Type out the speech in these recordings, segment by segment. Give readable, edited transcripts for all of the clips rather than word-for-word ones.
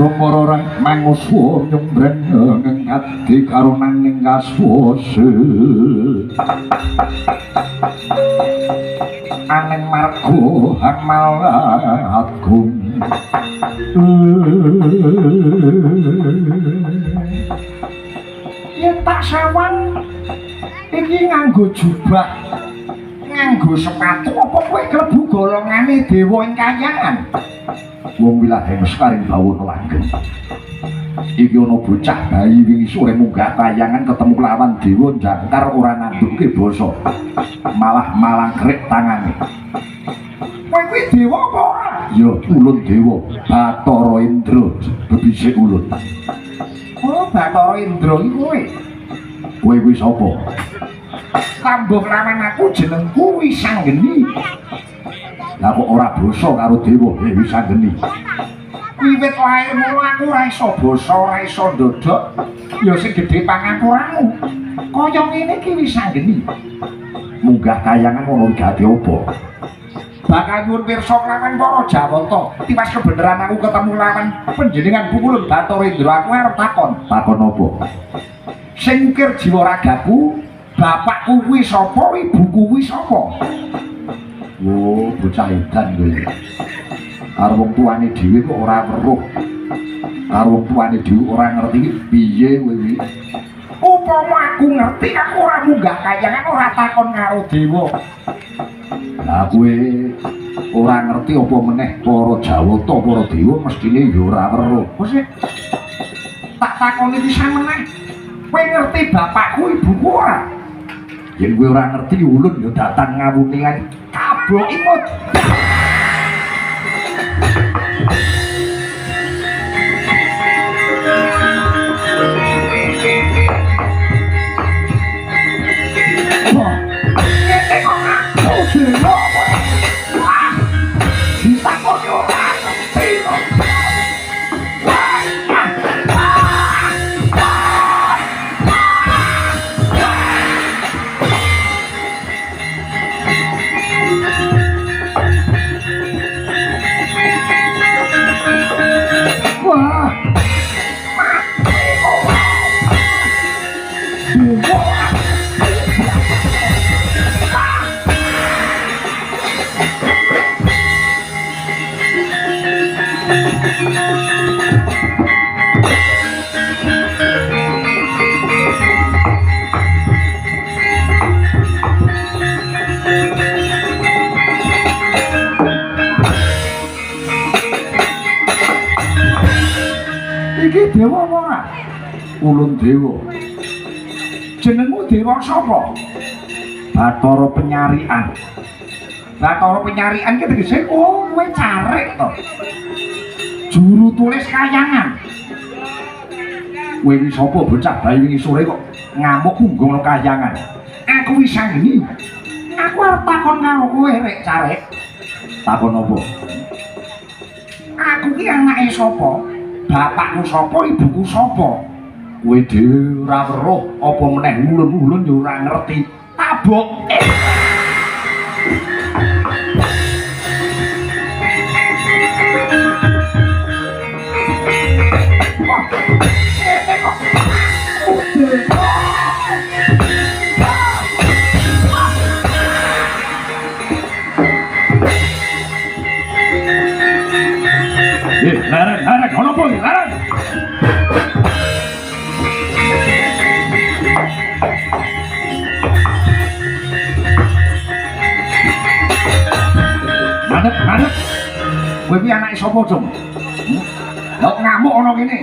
Romororang manguswo nyumbreng ngati karo nanging kaswose aneng margo hamalatkum yen tak sawang iki nganggo jubah nganggo sepatu apa kowe klebu golongane dewa ing kahyangan wong wilahe mekaring bawuh langgeng iki ana bocah bayi wingi sore munggah kahyangan ketemu lawan dewa jangkar ora nandhuke basa malah malangkrek tangane kowe kuwi dewa apa ora ya ulun dewa Bathara Indra bebisik ulun oh Bathara Indra iki kowe kuwi sapa kambuh lawan aku jenengku Wisanggeni lah kok ora basa karo dewa Wisanggeni wiwit lairmu aku ora iso basa ora iso ndodok ya sing gedhe pangapuramu kaya ngene iki Wisanggeni munggah kayangan ono wigati apa bakal nyuwun pirsa lawan para Jawata tiwas kebeneran aku ketemu lawan panjenengan pukulun Bathara Indra aku arep takon apa sing ukir jiwa ragaku bapakku kuwi sapa ibuku kuwi sapa oh bocah edan kowe karo wong tuane dhewe kok ora weruh karo wong tuane dhewe ora ngerti iki piye kowe iki upama aku ngerti aku ora munggah kayangan ora takon karo dewa lah kowe ora ngerti apa meneh para Jawata para dewa mestine ya ora weruh wis tak takoni pisan meneh kowe ngerti bapakku ibuku ora yen kowe ora ngerti ulun ya datang ngawuni kan kabok imut iki dewa ora ulun dewa jenengmu dewa sapa Bathara Penyarian Bathara Penyarian ki tegese oh kowe carek to juru tulis kayangan kowe iki sapa bocah bayi wingi sore kok ngamuk munggung nang kayangan aku Wisanggeni aku arep takon karo kowe rek carek takon apa aku ki anake sapa bapakku sapa ibuku sapa kowe dhewe ora weruh apa meneh ulun-ulun yo ora ngerti tabok Larang, ono po, larang. Madep. Kowe iki anake sapa, Cung? Lho ngamuk ana kene.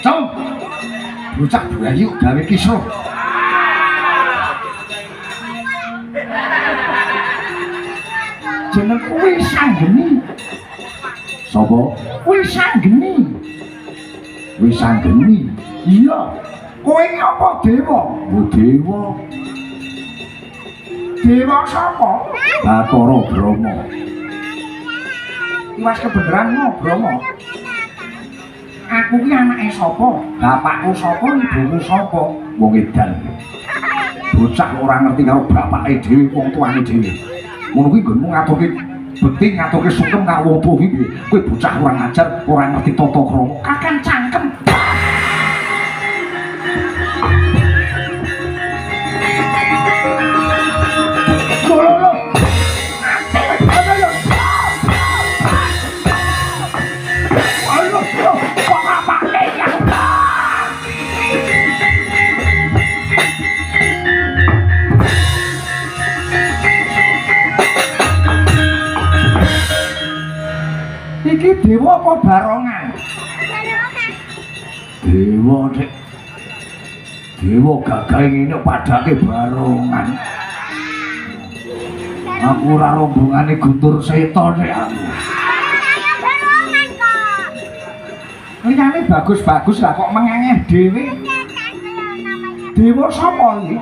Cung. Bocah bayi gawe kisruh. Jenengku Wisanggeni. Sapa? Wisanggeni. Iya. Kowe iki apa dewa? Oh dewa. Dewa sapa? Bathara Brahma. Iwas kebeneran mo Brahma. Aku ki anake sapa? Bapakku sapa? Ibuku sapa? Wong edan. Bocah ora ngerti karo bapake dhewe, wong tuane dhewe. Ngono kuwi nggonmu ngaturke Bekti ngatuke sungkem karo wong tuwa iki. Kowe bocah kurang ajar, ora ngerti tata krama. Kakan cangkem. Lho. Ayo, kok apake ya? Iki dewa apa barongan? Dewa Dik. Dewa gagah ngene padake barongan. Aku ora rombongane Guntur Seta Dik aku. Barongan kok. Liyane bagus-bagus lah kok mengengeh dhewe. Dewa sapa iki?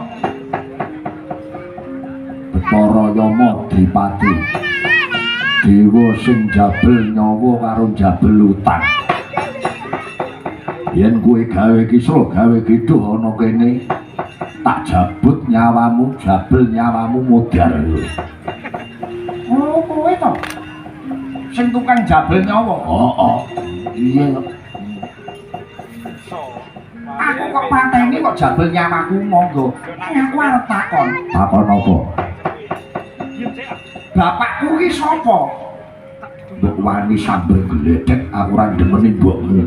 Betara Yama Dipati. Dewa sing jabel nyawa karo jabel utang. Yen kowe gawe kisruh gawe kiduh ana kene, tak jabut nyawamu, jabel nyawamu modar. Oh, kowe to? Sing tukang jabel nyawa? Oh. Iya. Aku kok pateni kok jabel nyawaku monggo. Aku arep takon. Takon apa? Bapakku ki sapa? Mbok wani sambil gledek aku ora demeni mbokmu.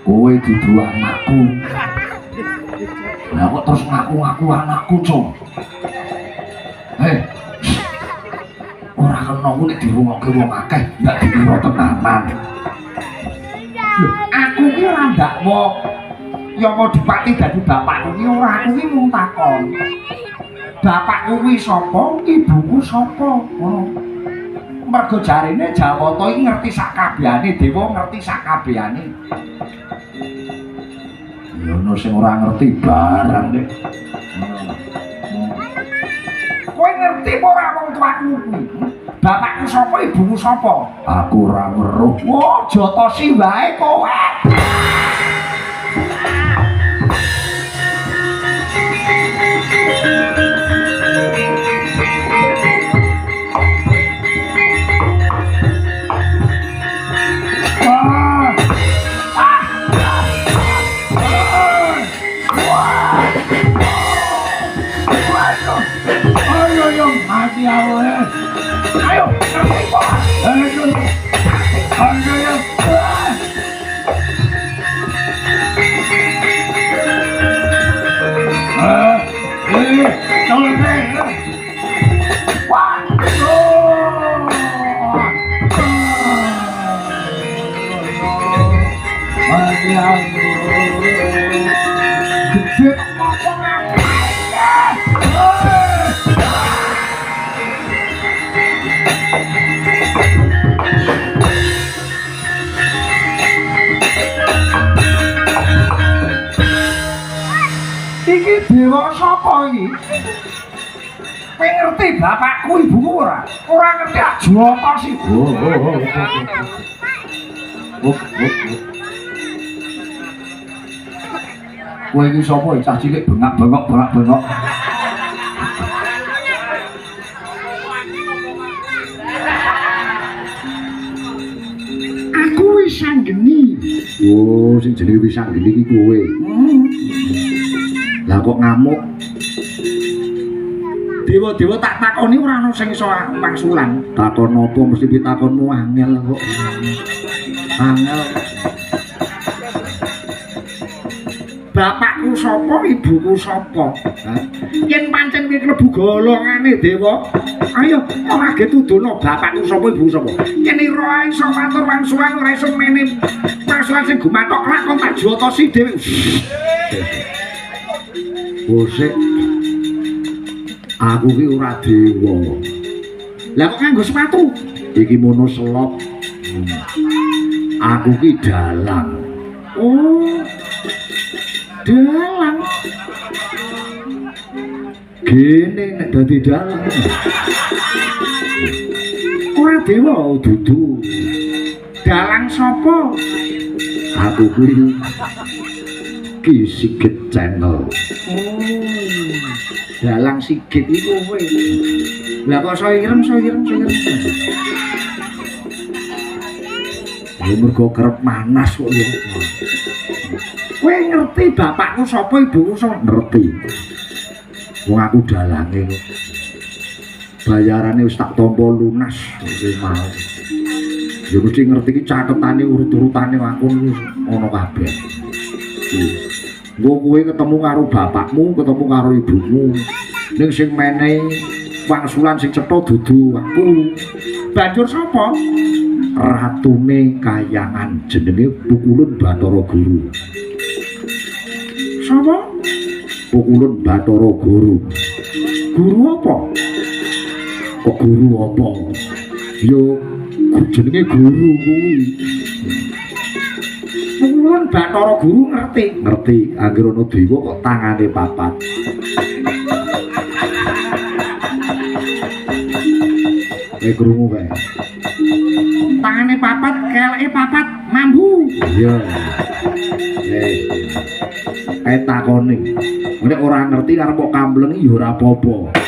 Kowe dudu anakku. Lah kok terus ngaku-ngaku anakku, Cung? Ora kena ku nek dirungokke wong akeh, ndak dikira tenanan. Lho, aku ki ora ndakwa Yama Dipati dadi bapakku ki ora, aku ki mung takon. Bapakku kuwi sapa, ibuku sapa? Ngono. Mergo jarine Jawata iki ngerti sakabehane, dewa ngerti sakabehane. Ya ono sing ora ngerti barang, Dik. Kowe ngerti apa ora wong tuaku kuwi? Bapakku sapa, ibuku sapa? Aku ora weruh. Wo, jotosi wae kowe. Mati awal. Ayo, ayo. Iki dewa sapa iki? Kowe ngerti bapakku ibuku ora? Ora ngerti Jwata sih. Kowe iki sapa cah cilik bengak-bengok. Aku wis sanggeni. Oh, sing jenenge wis sanggeni iki kowe. Lah kok ngamuk? Dewa-dewa tak takoni ora ana sing iso wangsulan. Takon apa mesti pitakonmu angel kok. Angel. Bapakku sapa, ibuku sapa? Yen pancen kuwi klebu golongane dewa, ayo ora getudono bapakku sapa, ibuku sapa. Yen ira iso matur wangsulan ora iso mene wangsulan sing gumathok lakon tak jotosi dhewe. Bosek aku ki ora dewa. Lah kok nganggo sepatu? Iki mono selop. Aku ki dalang. Oh. Dalang. Gene nek dadi dalang. Ora dewa dudu. Dalang sapa? Aku kuwi Ki Sigit Channel. dalang Sigit iku kowe. Lah kok so ireng. Ya mergo kerep manas kok ya. Kowe ngerti bapakku sapa ibuku sapa? Ngerti. Wong aku dalange. Bayarane wis tak tampa lunas kowe mau. Ya mesti ngerti iki catetane urut-urutane aku ana kabeh. Engko kowe ketemu karo bapakmu, ketemu karo ibumu. Ning sing menehi wangsulan sing cetha dudu aku. Banjur sapa? Ratune Kayangan jenenge Pukulun Bathara Guru. Sapa? Pukulun Bathara Guru. Guru apa? Kok guru apa? Yo jenenge guru kuwi. Pukulun Bathara Guru ngerti. Anggere ana dewa kok tangane papat. Krungu kae. Tangane papat, keleke papat, mambu. Iya. Kae takone. Nek ora ngerti arep kok kamblengi ya ora apa-apa.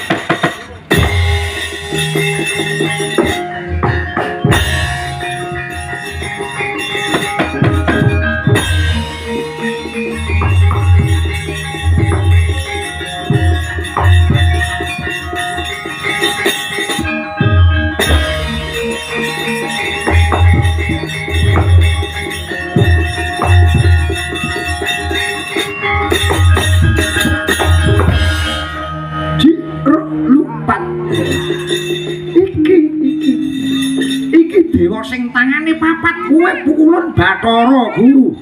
Dewa sing tangane papat kuwe Pukulun Bathara Guru.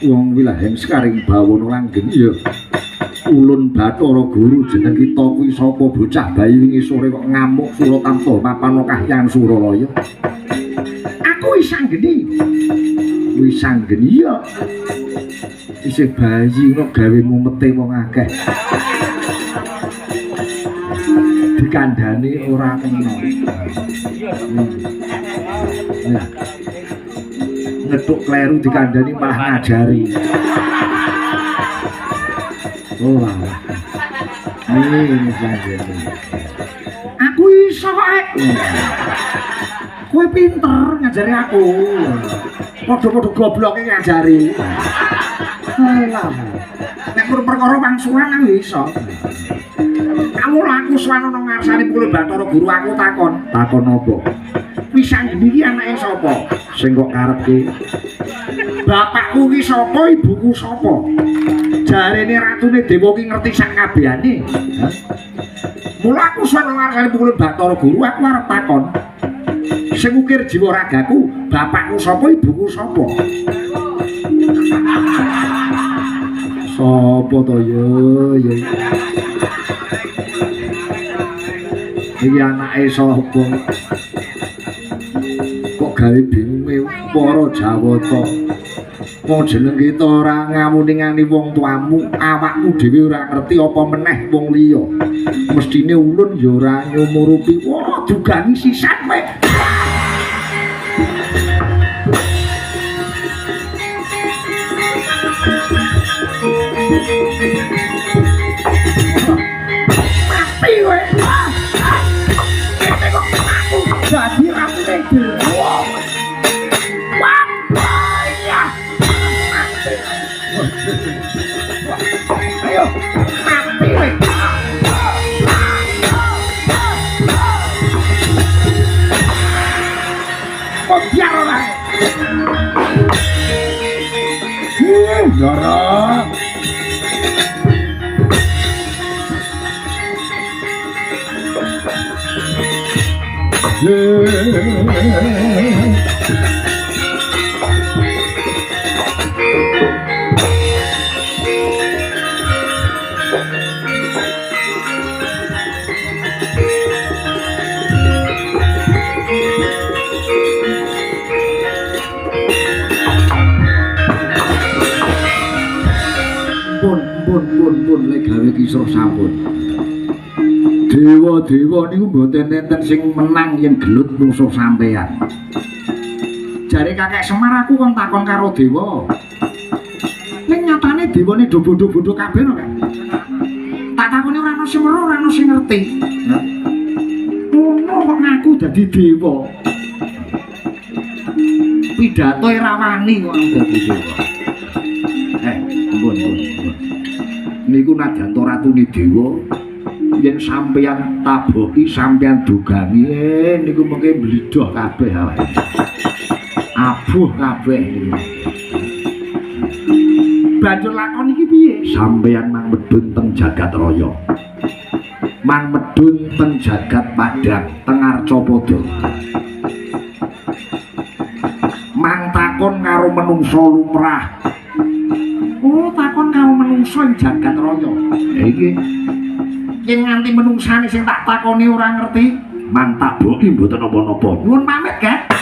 Wong wilahen sekaring bawono langgeng ya. Ulun Bathara Guru jeneng kita kuwi sapa bocah bayi wingi sore kok ngamuk Suratamta mapan Kahyangan Suralaya. Aku wis sanggeni ya. Isih bayi kok gawe mumete wong akeh. Dikandhani ora kena. Ya. Ngethuk kleru dikandhani malah ngajari. Oh lah. Ini sanjene. Aku iso kok. Kowe pinter ngajari aku. Padha-padha gobloke ngajari. Alah. Nek perkara wangsulan aku iso. Kamu laku swanana nang ngarsane Pukulun Bathara Guru aku takon. Takon apa? Pisang iki anake sapa? Sing kok karepke. Bapakku ki sapa, ibuku sapa? Jarene ratune dewa ki ngerti sak kabehane. Mula aku swanana nang ngarsane Pukulun Bathara Guru aku arep takon. Sing ukir jiwa ragaku, bapakku sapa, ibuku sapa? Sapa to ya? Iki anake sapa? Kok gawe bingunge para Jawata. Wong jeneng kita ora ngamuningani wong tuamu, awakmu dhewe ora ngerti apa meneh wong liya. Mestine ulun ya ora nyumurupi. Wah, dugangi sisan kowe. Mati kowe. Jadi aku negel. Wah, ya. Ayo, mati kowe. Kok biar ora. Dara. Pun lek gawe kisruh sampun. Dewa-dewa niku mboten enten sing menang yen gelut musuh sampean. Jare Kakek Semar aku kon takon karo dewa. Ning nyatane dewane do bodho-bodho kabeh no, Kak. Tak Tak takoni ora ono sing weruh, ora ono sing ngerti. Ngono kok ngaku dadi dewa. Pidato ora wani kok dadi dewa. Ampun. Niku nadyanto ratune dewa. Yen sampeyan taboki, sampeyan dugangi, niku mengke mblidoh kabeh awake. Abuh kabeh niku. Banjur lakon iki piye? Sampeyan mang medun teng jagat raya. Mang medun teng jagat Padang, teng Arcapada. Mang takon karo menungsa lumrah. Oh, takon karo menungsa ing jagat raya. Iki yen nganti menungsane sing tak takoni ora ngerti, mang tak boki mboten napa-napa. Nuwun pamit, Kak.